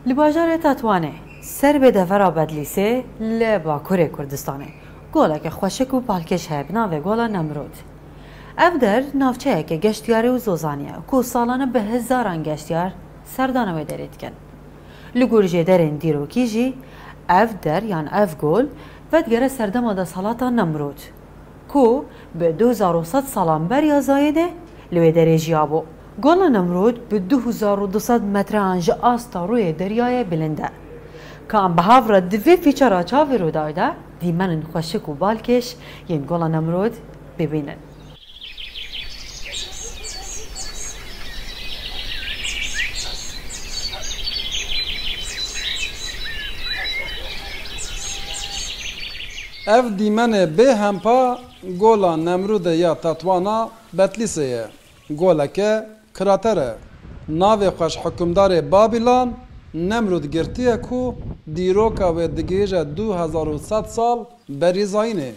لباجار تطوانه سر به دفرا بدلیسه لباکور کردستانه گوله که خوشک و پالکش هبنا و گوله نمرود اف در نافچه که گشتیاری و زوزانیه که سالانه به هزاران گشتیار سردانه دارید کن لگورجه درین دیروکی جی اف در یان اف گول و دیگره سردم دا سالاتا نمرود که به 2100 سالان بر زایده لوی درجی آبو گل نمرود به 2200 متر انج آستا روی دریای بلنده که ام به هاورا دوی فیچر چاوی رو دایده دیمن خوشک و بالکش ین گل نمرود ببینن اف دیمن به همپا گولا نمرود یا تطوانا بتلیسه گولا که کراتره ناو خوش حکمدار بابلان نمرود گرتیه کو دیروکا و دگیجه 2100 سال بریزاینه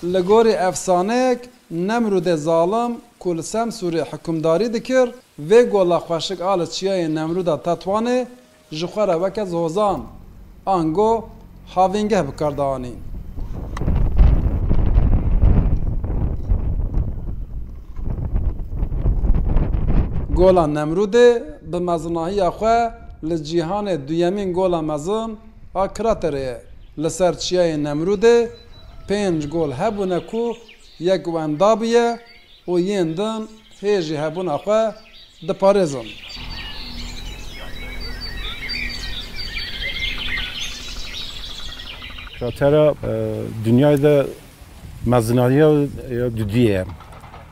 لگوری افسانه نمرود ظالم کل سم سوری حکمداری دکر و گولا خوشک آل چیای نمرود تطوانه جخوره وکه زوزان آنگو هاوینگه بکردانی گولا نمروده به مزناهی خواه لجیهان دویمین گولا مزن آکراتره لسر چیای نمروده 5 گول هبونه کو یک وندابیه و یندن هیجی هبونه خواه دپارزن کراتر dünyada مزناهی دودیه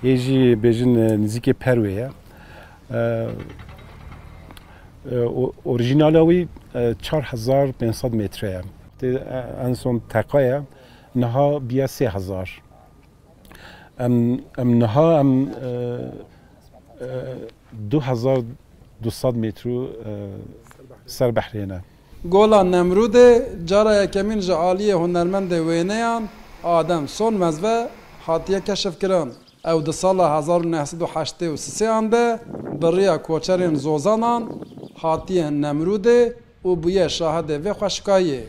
یجی بیشتر نزدیک پرویه اورجینالی 4500 متره انسان تقایه نها بیا 3000 نها 2200 متر سر بحرینه گولا نمروده جارا یکمین جعالی هنرمند وینیان آدم سون مزوه حاتیه کشف کرن او ده سال 1983 انده بریا کوچرین زوزانان حاتیه نمروده و بویه شاهده و خوشکایه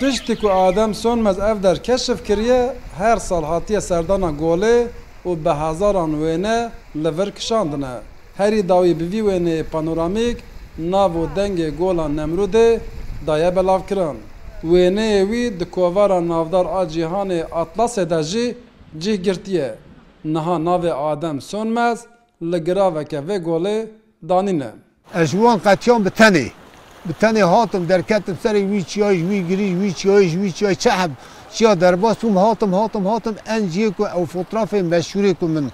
تشتی که آدم سون مز اف در کشف کریه هر سال حاتیه سردانا گوله و به هزاران وینه لور کشاندنه هری داوی بوی وینه پانورامیک ناو و دنگ گولا نمروده دایه بلاو کرن وینه وی دکووارا نافدار آجیهان اطلاس دجی جی گرتیه نها ناو آدم سون مز لگراوه که و گوله دانینه اجوان قطیان بتنی هاتم در کتم سری وی چیایش وی گریش وی چیایش چه هم چیا در باستم هاتم انجیه کو او فوتوغراف مشهوری کو من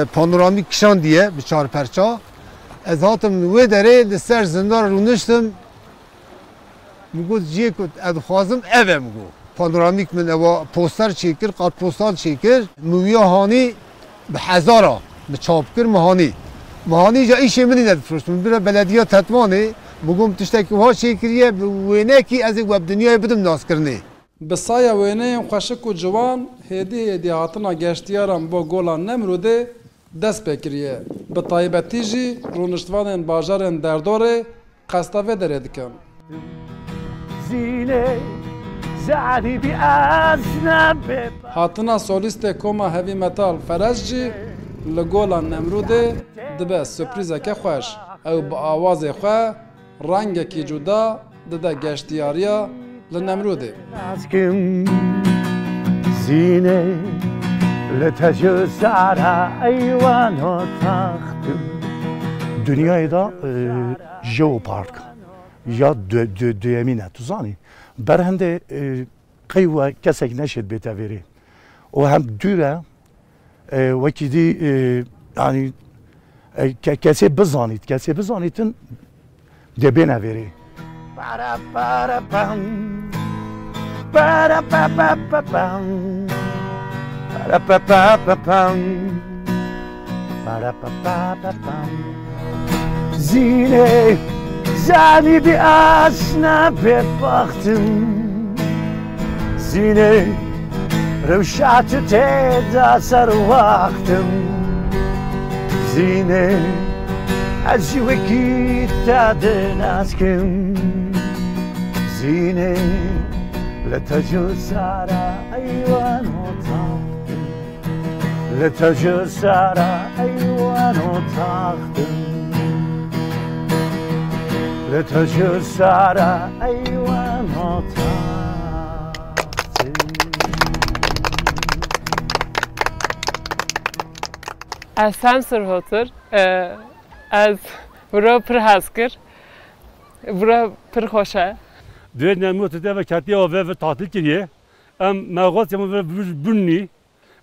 پانورامیک کشان دیه به 4 پرچا از هاتم و داره لسر زندان رو نشتم میگوت جیه کو از خوازم اوه میگو پانورامیک من او پوستر چیکر قاد پوستال چیکر مویا هانی به هزارا به چاپ کر مهانی جا ایشه منی ندفرستم برای بلدیه تطوانه بگم تشتکی ها شکریه وینه کی از وب دنیای بدم ناس کرنه بسایه وینه خوشک و جوان هدی هاتنا گشتیارم با گولا نمروده دست بکریه به طایبتی جی رونشتوان باجارن درداره قصداوه داره دکن هاتنا سولیست کوما هوی متال فرج جی لگولا نمروده دبه سپریزه که خوش او با آواز خواه رنگ کی جدا دده گشتیاریا لنمروده زینه لتجزر ایوان ها تختم دنیای دا جو پارک یا دویمینه تو زانی برهنده قیوه کسک نشد بیتا ویری و هم دوره وکی دی یعنی کسی بزانیدن دبی نویری زنی بی اسنه ببختم زینه روشت تیدا سر وقتم زینه از جوکی تاده نسکم زینه لتجو سارا ایوان و تاختم لتجو سارا ایوان و تاختم لتجو سارا ایوان و تاختم از هم سرهاتر از برا پر هست کرد برا پر خوشه دوید نموت ده و کتی آوه و تعطیل کریه ام مغاز یمون بونی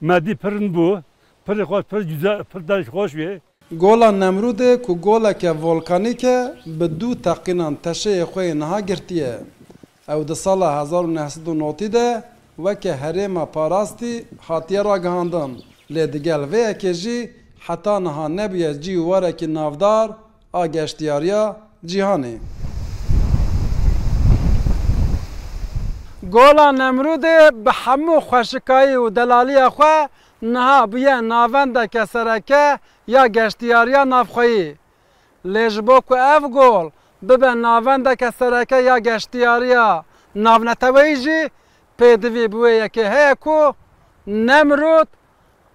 مدی پرن بو پر خوش پر جزا پر درش خوش بیه گولا نمروده که گولا که ولکانیکه به دو تقینان تشه خوی نها گرتیه او ده سال 1990 ده وکه هرم پاراستی خاطیه را گهاندن لیدگل وی که جی حتی نها نبیه جی واره که نافدار آگشتیاریا جیهانی گولا نمروده به همو خوشکایی و دلالی خواه نها بیه ناونده که سرکه یا گشتیاریا نافخویی لیجبو که اف گول ببه ناونده که سرکه یا گشتیاریا ناونتوی جی پیدوی بوه یکی هی کو نمرود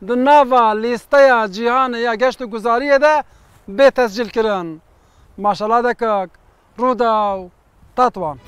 دو ناوا لیسته جیهان یا گشت گزاریه ده به تسجیل کرن ماشالله دکک رودا و تطوان